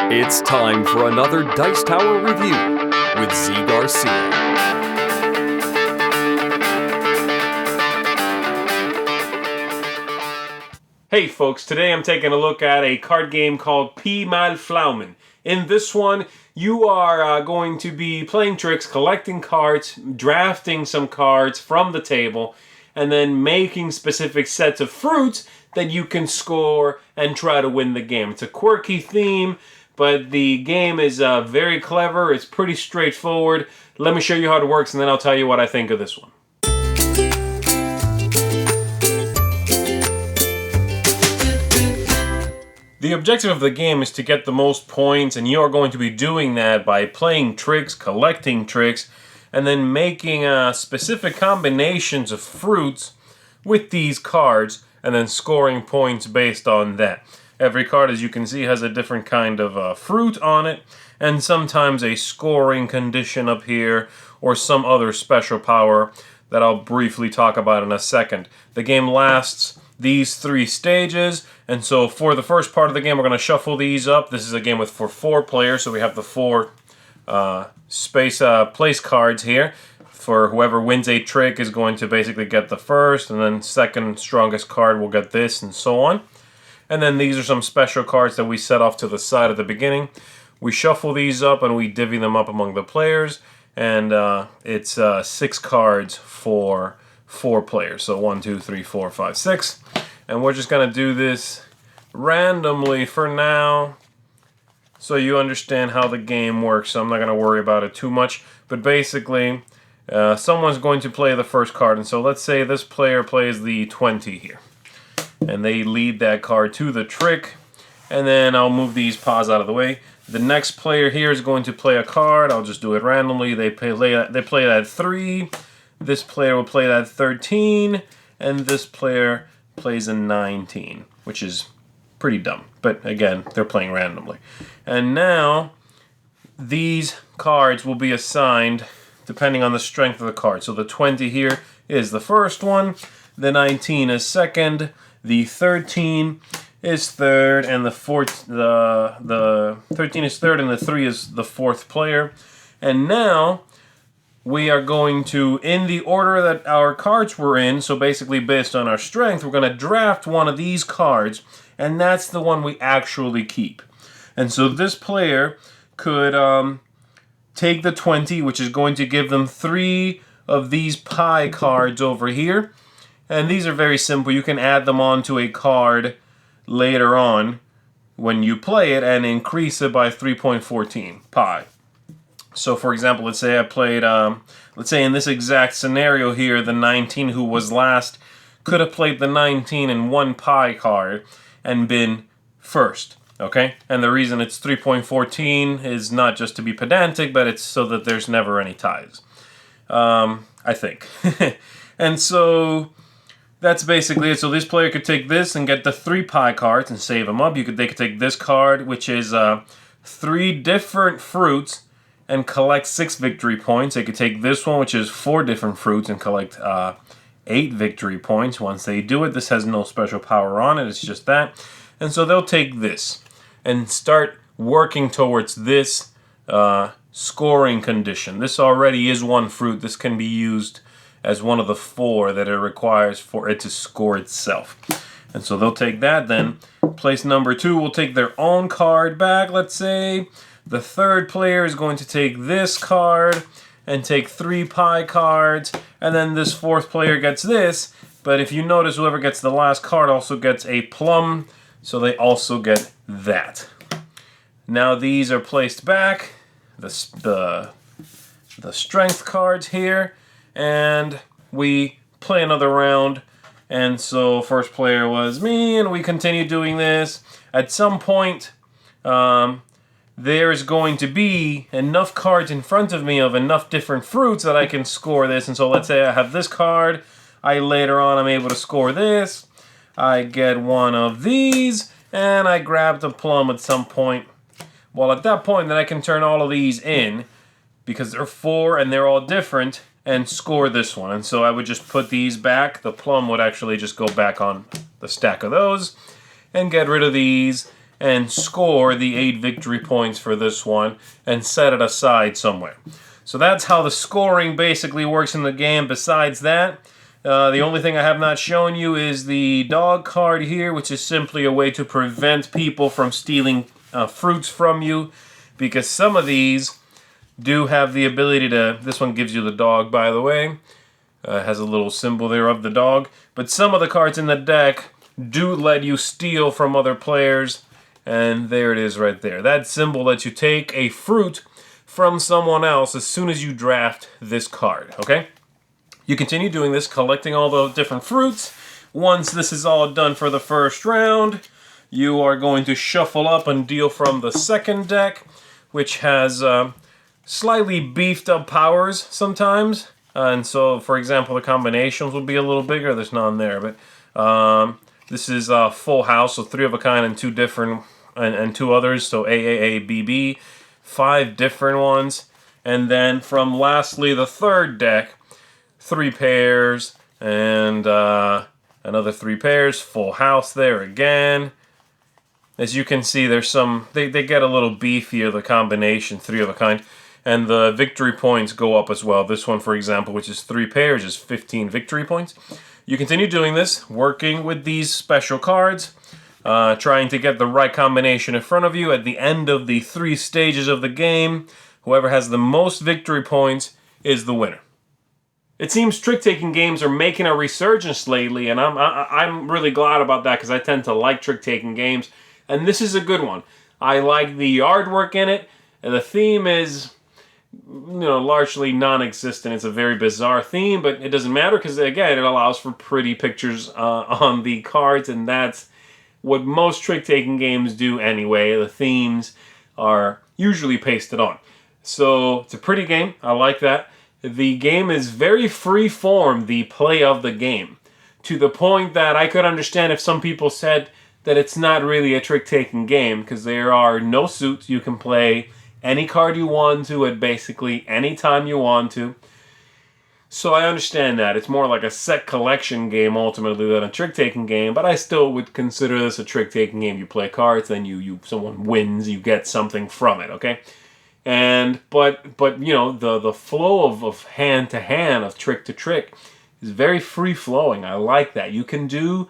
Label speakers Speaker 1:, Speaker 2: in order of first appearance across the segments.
Speaker 1: It's time for another Dice Tower review with Zee Garcia.
Speaker 2: Hey folks, today I'm taking a look at a card game called Pflaumen. In this one, you are going to be playing tricks, collecting cards, drafting some cards from the table, and then making specific sets of fruits that you can score and try to win the game. It's a quirky theme, but the game is very clever. It's pretty straightforward. Let me show you how it works, and then I'll tell you what I think of this one. The objective of the game is to get the most points, and you are going to be doing that by playing tricks, collecting tricks, and then making specific combinations of fruits with these cards, and then scoring points based on that. Every card, as you can see, has a different kind of fruit on it, and sometimes a scoring condition up here, or some other special power that I'll briefly talk about in a second. The game lasts these 3 stages, and so for the first part of the game, we're going to shuffle these up. This is a game for 4 players, so we have the 4 place cards here. For whoever wins a trick is going to basically get the first, and then second strongest card will get this, and so on. And then these are some special cards that we set off to the side at the beginning. We shuffle these up and we divvy them up among the players, and it's 6 cards for 4 players. So 1, 2, 3, 4, 5, 6. And we're just going to do this randomly for now so you understand how the game works. So I'm not going to worry about it too much. But basically, someone's going to play the first card. And so let's say this player plays the 20 here. And they lead that card to the trick. And then I'll move these paws out of the way. The next player here is going to play a card. I'll just do it randomly. They play that 3. This player will play that 13. And this player plays a 19, which is pretty dumb. But again, they're playing randomly. And now, these cards will be assigned depending on the strength of the card. So the 20 here is the first one. The 19 is second. The 13 is third, and the 13 is third, and the 3 is the 4th player. And now we are going to, in the order that our cards were in, so basically based on our strength, we're going to draft one of these cards, and that's the one we actually keep. And so this player could take the 20, which is going to give them 3 of these pie cards over here. And these are very simple. You can add them onto a card later on when you play it and increase it by 3.14 pi. So for example, let's say I played, let's say in this exact scenario here, the 19 who was last could have played the 19 and 1 pi card and been first, okay? And the reason it's 3.14 is not just to be pedantic, but it's so that there's never any ties, I think. And so that's basically it. So this player could take this and get the 3 pie cards and save them up. They could take this card, which is 3 different fruits, and collect 6 victory points. They could take this one, which is 4 different fruits, and collect 8 victory points. Once they do it, this has no special power on it. It's just that. And so they'll take this and start working towards this scoring condition. This already is 1 fruit. This can be used as one of the 4 that it requires for it to score itself. And so they'll take that. Then place number 2 will take their own card back, let's say. The 3rd player is going to take this card and take 3 pie cards. And then this 4th player gets this. But if you notice, whoever gets the last card also gets a plum. So they also get that. Now these are placed back. The strength cards here. And we play another round. And so first player was me, and we continue doing this. At some point, there's going to be enough cards in front of me of enough different fruits that I can score this. And so let's say I have this card. Later on I'm able to score this. I get one of these, and I grab the plum at some point. Well, at that point, then I can turn all of these in, because they're 4 and they're all different, and score this one. And so I would just put these back. The plum would actually just go back on the stack of those. and get rid of these and score the 8 victory points for this one and set it aside somewhere. So that's how the scoring basically works in the game. Besides that, the only thing I have not shown you is the dog card here, which is simply a way to prevent people from stealing fruits from you, because some of these do have the ability to... This one gives you the dog, by the way. Has a little symbol there of the dog. But some of the cards in the deck do let you steal from other players, and there it is right there. That symbol lets you take a fruit from someone else as soon as you draft this card, okay? You continue doing this, collecting all the different fruits. Once this is all done for the first round, you are going to shuffle up and deal from the second deck, which has slightly beefed up powers sometimes. And so, for example, the combinations will be a little bigger. There's none there, but this is full house, so 3 of a kind and 2 different, and 2 others, so AAABB, 5 different ones. And then from lastly the third deck, 3 pairs, and another 3 pairs, full house there again. As you can see, there's some, they get a little beefier, the combination, 3 of a kind, and the victory points go up as well. This one, for example, which is 3 pairs, is 15 victory points. You continue doing this, working with these special cards, trying to get the right combination in front of you. At the end of the 3 stages of the game, whoever has the most victory points is the winner. It seems trick-taking games are making a resurgence lately, and I'm really glad about that, because I tend to like trick-taking games, and this is a good one. I like the artwork in it, and the theme is, largely non-existent. It's a very bizarre theme, but it doesn't matter, because, again, it allows for pretty pictures on the cards, and that's what most trick-taking games do anyway. The themes are usually pasted on. So, it's a pretty game. I like that. The game is very free-form, the play of the game, to the point that I could understand if some people said that it's not really a trick-taking game, because there are no suits. You can play any card you want to at basically any time you want to. So I understand that. It's more like a set collection game ultimately than a trick-taking game, but I still would consider this a trick-taking game. You play cards, then someone wins, you get something from it, okay? But the flow of hand to hand, of trick to trick, is very free flowing. I like that. You can do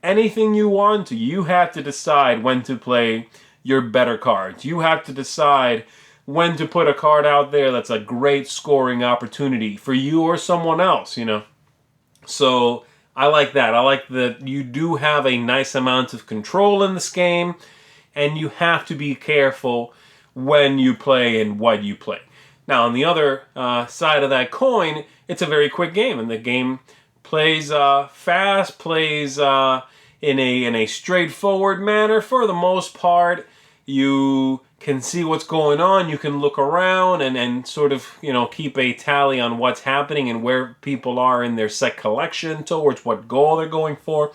Speaker 2: anything you want to. You have to decide when to play your better cards. You have to decide when to put a card out there that's a great scoring opportunity for you or someone else, So I like that. I like that you do have a nice amount of control in this game, and you have to be careful when you play and what you play. Now, on the other side of that coin, it's a very quick game, and the game plays fast, plays in a straightforward manner for the most part. You can see what's going on, you can look around and sort of, keep a tally on what's happening and where people are in their set collection towards what goal they're going for.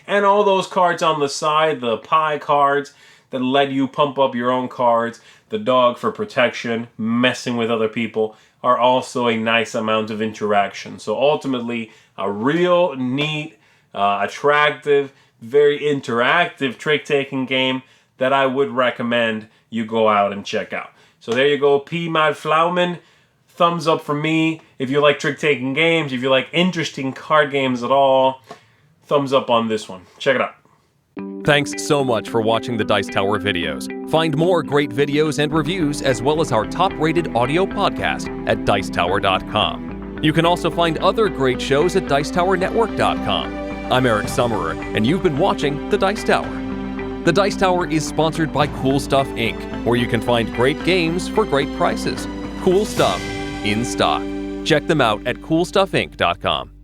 Speaker 2: And all those cards on the side, the pie cards that let you pump up your own cards, the dog for protection, messing with other people, are also a nice amount of interaction. So ultimately, a real neat, attractive, very interactive trick-taking game that I would recommend you go out and check out. So there you go, Pflaumen. Thumbs up for me. If you like trick-taking games, if you like interesting card games at all, thumbs up on this one. Check it out.
Speaker 1: Thanks so much for watching the Dice Tower videos. Find more great videos and reviews, as well as our top-rated audio podcast at Dicetower.com. You can also find other great shows at Dicetowernetwork.com. I'm Eric Summerer, and you've been watching The Dice Tower. The Dice Tower is sponsored by Cool Stuff Inc., where you can find great games for great prices. Cool stuff in stock. Check them out at CoolStuffInc.com.